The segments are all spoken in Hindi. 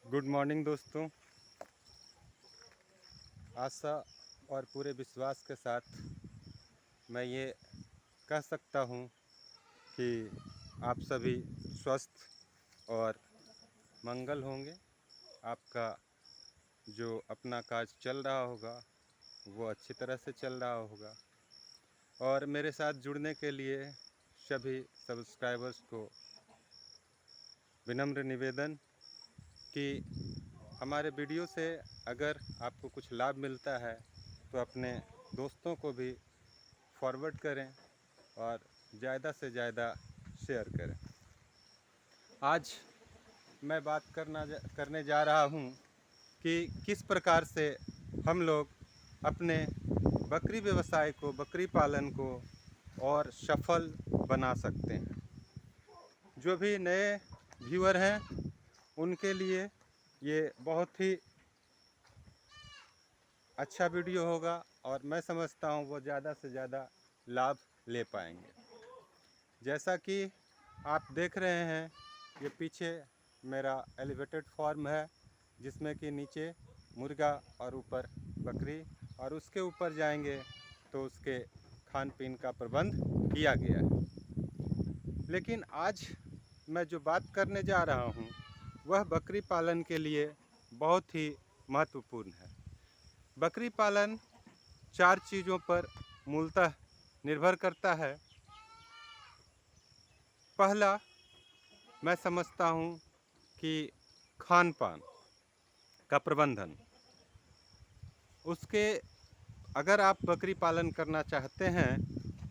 गुड मॉर्निंग दोस्तों। आशा और पूरे विश्वास के साथ मैं ये कह सकता हूँ कि आप सभी स्वस्थ और मंगल होंगे। आपका जो अपना काज चल रहा होगा वो अच्छी तरह से चल रहा होगा। और मेरे साथ जुड़ने के लिए सभी सब्सक्राइबर्स को विनम्र निवेदन कि हमारे वीडियो से अगर आपको कुछ लाभ मिलता है तो अपने दोस्तों को भी फॉरवर्ड करें और ज़्यादा से ज़्यादा शेयर करें। आज मैं बात करने जा रहा हूँ कि किस प्रकार से हम लोग अपने बकरी व्यवसाय को, बकरी पालन को और सफल बना सकते हैं। जो भी नए व्यूअर हैं उनके लिए ये बहुत ही अच्छा वीडियो होगा और मैं समझता हूँ वो ज़्यादा से ज़्यादा लाभ ले पाएंगे। जैसा कि आप देख रहे हैं, ये पीछे मेरा एलिवेटेड फार्म है जिसमें कि नीचे मुर्गा और ऊपर बकरी, और उसके ऊपर जाएंगे तो उसके खान पीन का प्रबंध किया गया है। लेकिन आज मैं जो बात करने जा रहा हूँ वह बकरी पालन के लिए बहुत ही महत्वपूर्ण है। बकरी पालन 4 चीज़ों पर मूलतः निर्भर करता है। पहला, मैं समझता हूँ कि खान पान का प्रबंधन। उसके अगर आप बकरी पालन करना चाहते हैं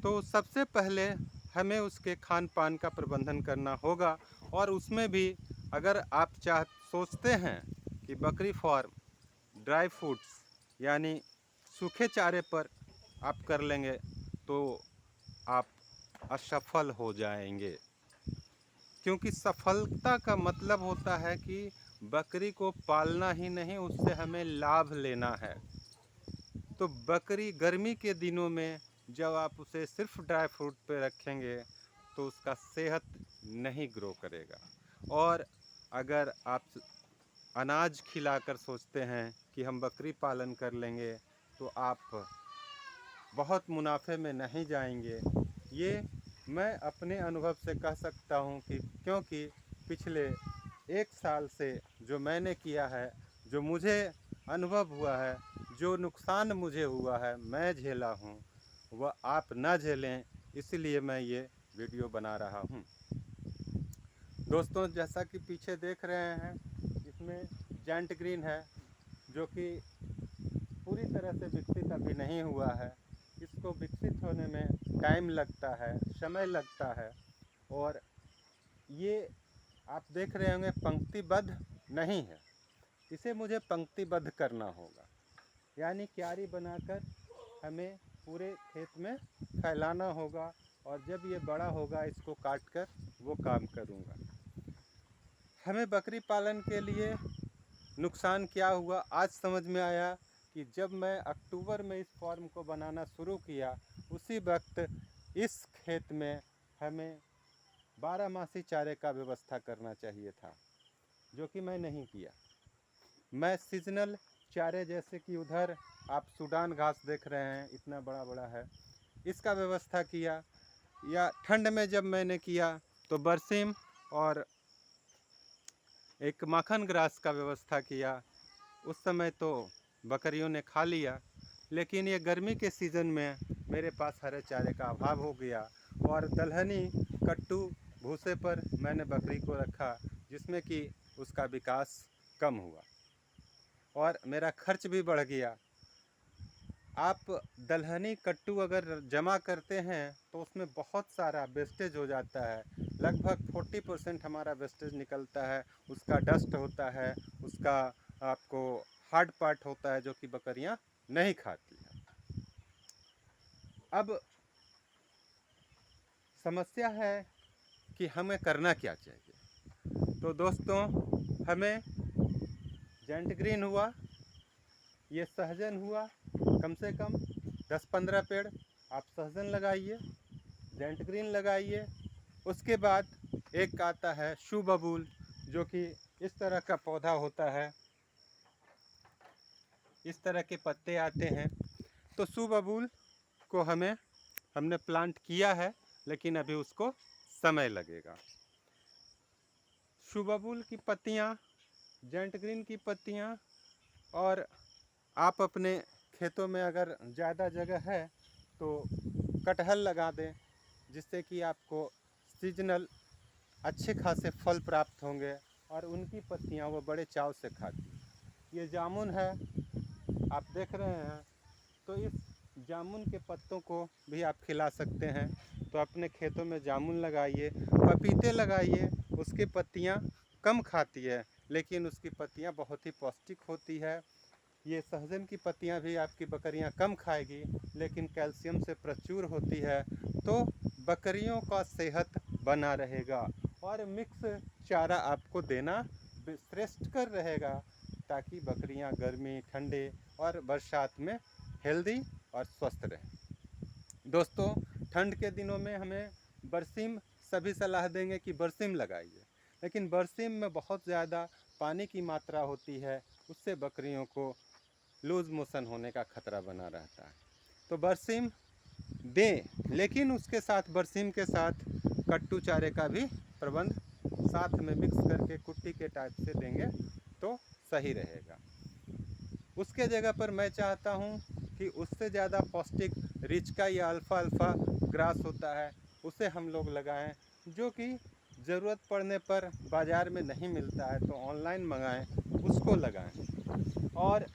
तो सबसे पहले हमें उसके खान पान का प्रबंधन करना होगा। और उसमें भी अगर आप सोचते हैं कि बकरी फार्म ड्राई फूड्स यानी सूखे चारे पर आप कर लेंगे तो आप असफल हो जाएंगे, क्योंकि सफलता का मतलब होता है कि बकरी को पालना ही नहीं, उससे हमें लाभ लेना है। तो बकरी गर्मी के दिनों में जब आप उसे सिर्फ ड्राई फ्रूट पे रखेंगे तो उसका सेहत नहीं ग्रो करेगा। और अगर आप अनाज खिलाकर सोचते हैं कि हम बकरी पालन कर लेंगे तो आप बहुत मुनाफे में नहीं जाएंगे। ये मैं अपने अनुभव से कह सकता हूँ कि क्योंकि पिछले 1 साल से जो मैंने किया है, जो मुझे अनुभव हुआ है, जो नुकसान मुझे हुआ है, मैं झेला हूँ, वह आप ना झेलें, इसलिए मैं ये वीडियो बना रहा हूँ। दोस्तों, जैसा कि पीछे देख रहे हैं, इसमें जायंट ग्रीन है जो कि पूरी तरह से विकसित अभी नहीं हुआ है। इसको विकसित होने में टाइम लगता है, समय लगता है। और ये आप देख रहे होंगे पंक्तिबद्ध नहीं है, इसे मुझे पंक्तिबद्ध करना होगा, यानी क्यारी बनाकर हमें पूरे खेत में फैलाना होगा। और जब ये बड़ा होगा इसको काट कर वो काम करूँगा। हमें बकरी पालन के लिए नुकसान क्या हुआ आज समझ में आया कि जब मैं अक्टूबर में इस फार्म को बनाना शुरू किया, उसी वक्त इस खेत में हमें 12 मासी चारे का व्यवस्था करना चाहिए था, जो कि मैं नहीं किया। मैं सीजनल चारे, जैसे कि उधर आप सूडान घास देख रहे हैं, इतना बड़ा बड़ा है, इसका व्यवस्था किया। या ठंड में जब मैंने किया तो बरसीम और एक माखन ग्रास का व्यवस्था किया। उस समय तो बकरियों ने खा लिया, लेकिन ये गर्मी के सीज़न में मेरे पास हरे चारे का अभाव हो गया और दलहनी कट्टू भूसे पर मैंने बकरी को रखा, जिसमें कि उसका विकास कम हुआ और मेरा खर्च भी बढ़ गया। आप दलहनी कट्टू अगर जमा करते हैं तो उसमें बहुत सारा वेस्टेज हो जाता है, लगभग 40% हमारा वेस्टेज निकलता है। उसका डस्ट होता है, उसका आपको हार्ड पार्ट होता है जो कि बकरियां नहीं खाती हैं। अब समस्या है कि हमें करना क्या चाहिए। तो दोस्तों, हमें जेंट ग्रीन हुआ, ये सहजन हुआ, कम से कम 10-15 पेड़ आप सहजन लगाइए, जेंट ग्रीन लगाइए। उसके बाद एक आता है शू बबूल, जो कि इस तरह का पौधा होता है, इस तरह के पत्ते आते हैं। तो सुबबूल को हमने प्लांट किया है, लेकिन अभी उसको समय लगेगा। सुबबूल की पत्तियाँ, जेंट ग्रीन की पत्तियाँ, और आप अपने खेतों में अगर ज़्यादा जगह है तो कटहल लगा दें, जिससे कि आपको सीजनल अच्छे खासे फल प्राप्त होंगे और उनकी पत्तियाँ वो बड़े चाव से खाती। ये जामुन है, आप देख रहे हैं, तो इस जामुन के पत्तों को भी आप खिला सकते हैं। तो अपने खेतों में जामुन लगाइए, पपीते लगाइए, उसकी पत्तियाँ कम खाती है लेकिन उसकी पत्तियाँ बहुत ही पौष्टिक होती है। ये सहजन की पत्तियाँ भी आपकी बकरियाँ कम खाएगी, लेकिन कैल्शियम से प्रचुर होती है, तो बकरियों का सेहत बना रहेगा। और मिक्स चारा आपको देना श्रेष्ठकर रहेगा, ताकि बकरियां गर्मी, ठंडे और बरसात में हेल्दी और स्वस्थ रहें। दोस्तों, ठंड के दिनों में हमें बरसीम, सभी सलाह देंगे कि बरसीम लगाइए, लेकिन बरसीम में बहुत ज़्यादा पानी की मात्रा होती है, उससे बकरियों को लूज़ मोशन होने का खतरा बना रहता है। तो बरसीम दें, लेकिन उसके साथ, बरसीम के साथ कट्टू चारे का भी प्रबंध साथ में मिक्स करके कुट्टी के टाइप से देंगे तो सही रहेगा। उसके जगह पर मैं चाहता हूँ कि उससे ज़्यादा पौष्टिक रिचका या अल्फ़ा अल्फ़ा ग्रास होता है, उसे हम लोग लगाएं, जो कि ज़रूरत पड़ने पर बाज़ार में नहीं मिलता है तो ऑनलाइन मंगाएं, उसको लगाएं। और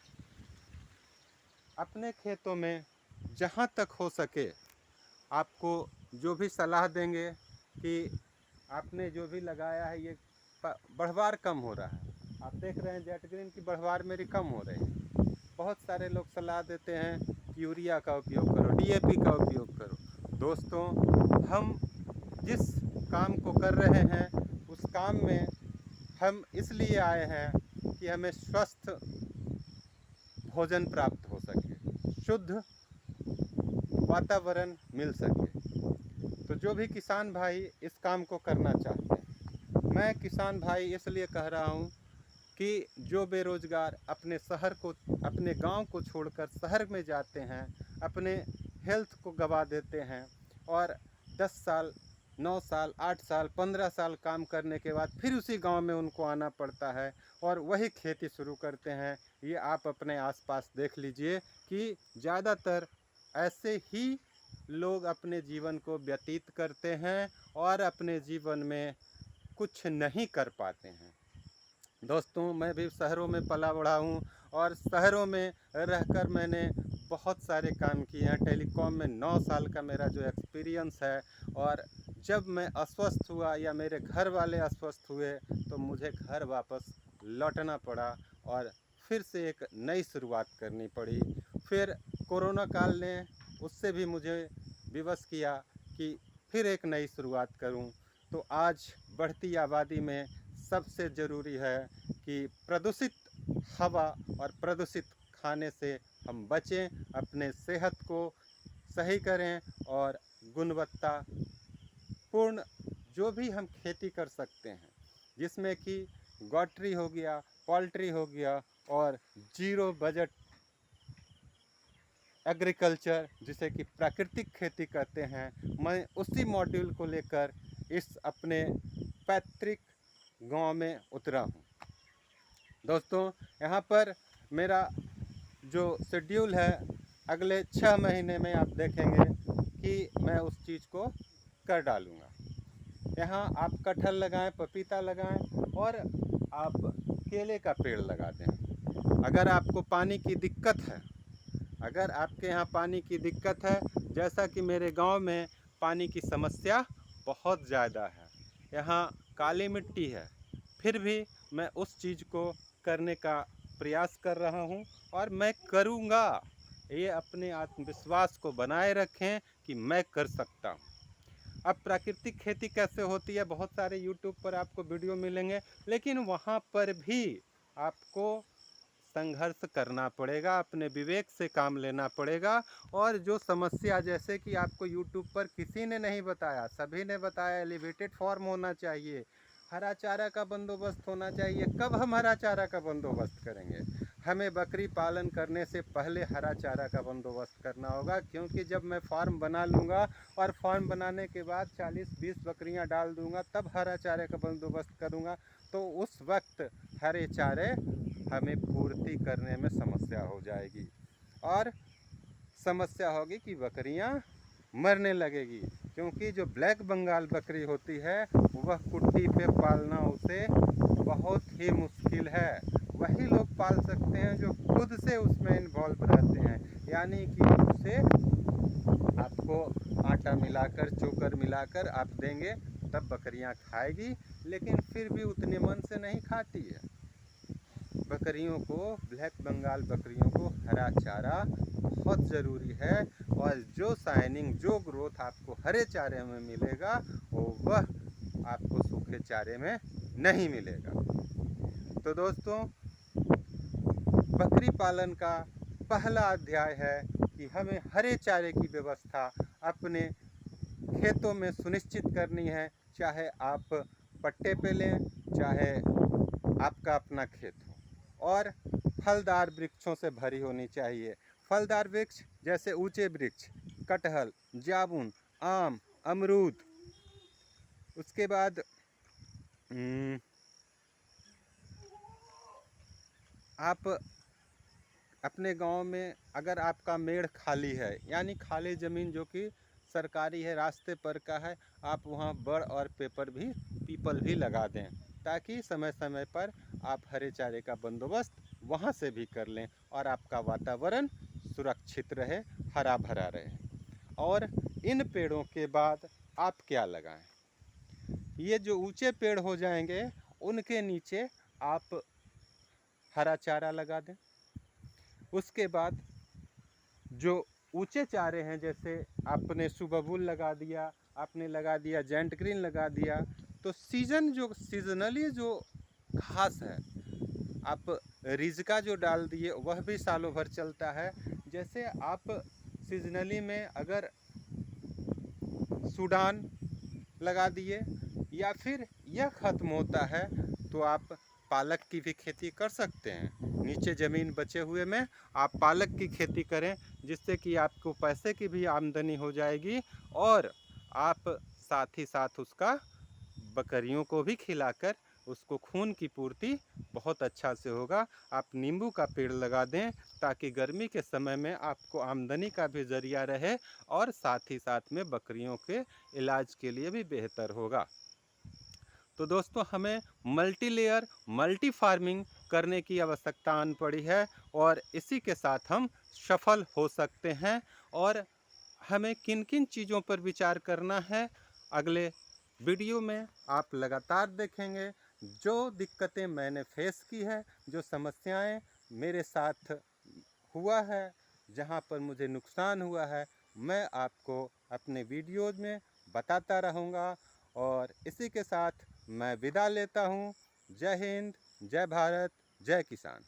अपने खेतों में जहाँ तक हो सके आपको जो भी सलाह देंगे कि आपने जो भी लगाया है ये बढ़वार कम हो रहा है। आप देख रहे हैं जेट ग्रीन की बढ़वार मेरी कम हो रही है। बहुत सारे लोग सलाह देते हैं कि यूरिया का उपयोग करो, डीएपी का उपयोग करो। दोस्तों, हम जिस काम को कर रहे हैं उस काम में हम इसलिए आए हैं कि हमें स्वस्थ भोजन प्राप्त हो सके, शुद्ध वातावरण मिल सके। तो जो भी किसान भाई इस काम को करना चाहते हैं, मैं किसान भाई इसलिए कह रहा हूँ कि जो बेरोज़गार अपने शहर को, अपने गांव को छोड़कर शहर में जाते हैं, अपने हेल्थ को गवा देते हैं और 10 साल, 9 साल, 8 साल, 15 साल काम करने के बाद फिर उसी गांव में उनको आना पड़ता है और वही खेती शुरू करते हैं। ये आप अपने आसपास देख लीजिए कि ज़्यादातर ऐसे ही लोग अपने जीवन को व्यतीत करते हैं और अपने जीवन में कुछ नहीं कर पाते हैं। दोस्तों, मैं भी शहरों में पला बढ़ा हूँ और शहरों में रहकर मैंने बहुत सारे काम किए हैं। टेलीकॉम में 9 साल का मेरा जो एक्सपीरियंस है, और जब मैं अस्वस्थ हुआ या मेरे घर वाले अस्वस्थ हुए तो मुझे घर वापस लौटना पड़ा और फिर से एक नई शुरुआत करनी पड़ी। फिर कोरोना काल ने उससे भी मुझे विवश किया कि फिर एक नई शुरुआत करूं। तो आज बढ़ती आबादी में सबसे ज़रूरी है कि प्रदूषित हवा और प्रदूषित खाने से हम बचें, अपने सेहत को सही करें और गुणवत्ता पूर्ण जो भी हम खेती कर सकते हैं, जिसमें कि गॉटरी हो गया, पोल्ट्री हो गया और जीरो बजट एग्रीकल्चर, जिसे कि प्राकृतिक खेती कहते हैं, मैं उसी मॉड्यूल को लेकर इस अपने पैतृक गांव में उतरा हूं। दोस्तों, यहाँ पर मेरा जो शेड्यूल है अगले 6 महीने में आप देखेंगे कि मैं उस चीज़ को कर डालूँगा। यहाँ आप कटहल लगाएं, पपीता लगाएं और आप केले का पेड़ लगा दें। अगर आपको पानी की दिक्कत है, अगर आपके यहाँ पानी की दिक्कत है, जैसा कि मेरे गांव में पानी की समस्या बहुत ज़्यादा है, यहाँ काली मिट्टी है, फिर भी मैं उस चीज़ को करने का प्रयास कर रहा हूँ और मैं करूँगा। ये अपने आत्मविश्वास को बनाए रखें कि मैं कर सकता हूँ। अब प्राकृतिक खेती कैसे होती है, बहुत सारे यूट्यूब पर आपको वीडियो मिलेंगे, लेकिन वहाँ पर भी आपको संघर्ष करना पड़ेगा, अपने विवेक से काम लेना पड़ेगा। और जो समस्या, जैसे कि आपको यूट्यूब पर किसी ने नहीं बताया, सभी ने बताया एलिवेटेड फॉर्म होना चाहिए, हरा चारा का बंदोबस्त होना चाहिए। कब हम हरा चारा का बंदोबस्त करेंगे? हमें बकरी पालन करने से पहले हरा चारा का बंदोबस्त करना होगा, क्योंकि जब मैं फार्म बना लूँगा और फार्म बनाने के बाद 40-20 बकरियां डाल दूँगा, तब हरा चारे का बंदोबस्त करूँगा, तो उस वक्त हरे चारे हमें पूर्ति करने में समस्या हो जाएगी और समस्या होगी कि बकरियां मरने लगेगी। क्योंकि जो ब्लैक बंगाल बकरी होती है वह कुट्टी पे पालना उसे बहुत ही मुश्किल है। वही लोग पाल सकते हैं जो खुद से उसमें इन्वॉल्व रहते हैं, यानी कि उसे आपको आटा मिलाकर चोकर मिलाकर आप देंगे तब बकरियां खाएगी, लेकिन फिर भी उतने मन से नहीं खाती है। बकरियों को, ब्लैक बंगाल बकरियों को हरा चारा बहुत ज़रूरी है, और जो शाइनिंग, जो ग्रोथ आपको हरे चारे में मिलेगा वह आपको सूखे चारे में नहीं मिलेगा। तो दोस्तों, बकरी पालन का पहला अध्याय है कि हमें हरे चारे की व्यवस्था अपने खेतों में सुनिश्चित करनी है, चाहे आप पट्टे पे लें, चाहे आपका अपना खेत हो। और फलदार वृक्षों से भरी होनी चाहिए। फलदार वृक्ष जैसे ऊंचे वृक्ष, कटहल, जामुन, आम, अमरूद। उसके बाद आप अपने गांव में अगर आपका मेड़ खाली है, यानी खाली ज़मीन जो कि सरकारी है, रास्ते पर का है, आप वहां बड़ और पीपल भी लगा दें, ताकि समय समय पर आप हरे चारे का बंदोबस्त वहां से भी कर लें और आपका वातावरण सुरक्षित रहे, हरा भरा रहे। और इन पेड़ों के बाद आप क्या लगाएं? ये जो ऊंचे पेड़ हो जाएंगे उनके नीचे आप हरा चारा लगा दें। उसके बाद जो ऊंचे चारे हैं, जैसे आपने सुबबुल लगा दिया, आपने लगा दिया जेंट ग्रीन लगा दिया, तो सीजनली जो घास है, आप रिजका जो डाल दिए वह भी सालों भर चलता है। जैसे आप सीजनली में अगर सूडान लगा दिए या फिर यह ख़त्म होता है तो आप पालक की भी खेती कर सकते हैं। नीचे ज़मीन बचे हुए में आप पालक की खेती करें, जिससे कि आपको पैसे की भी आमदनी हो जाएगी और आप साथ ही साथ उसका बकरियों को भी खिलाकर उसको खून की पूर्ति बहुत अच्छा से होगा। आप नींबू का पेड़ लगा दें ताकि गर्मी के समय में आपको आमदनी का भी ज़रिया रहे और साथ ही साथ में बकरियों के इलाज के लिए भी बेहतर होगा। तो दोस्तों, हमें मल्टी लेयर, मल्टी फार्मिंग करने की आवश्यकता आन पड़ी है और इसी के साथ हम सफल हो सकते हैं। और हमें किन किन चीज़ों पर विचार करना है, अगले वीडियो में आप लगातार देखेंगे। जो दिक्कतें मैंने फेस की है, जो समस्याएं मेरे साथ हुआ है, जहां पर मुझे नुकसान हुआ है, मैं आपको अपने वीडियोज़ में बताता रहूँगा। और इसी के साथ मैं विदा लेता हूँ। जय हिंद, जय भारत, जय किसान।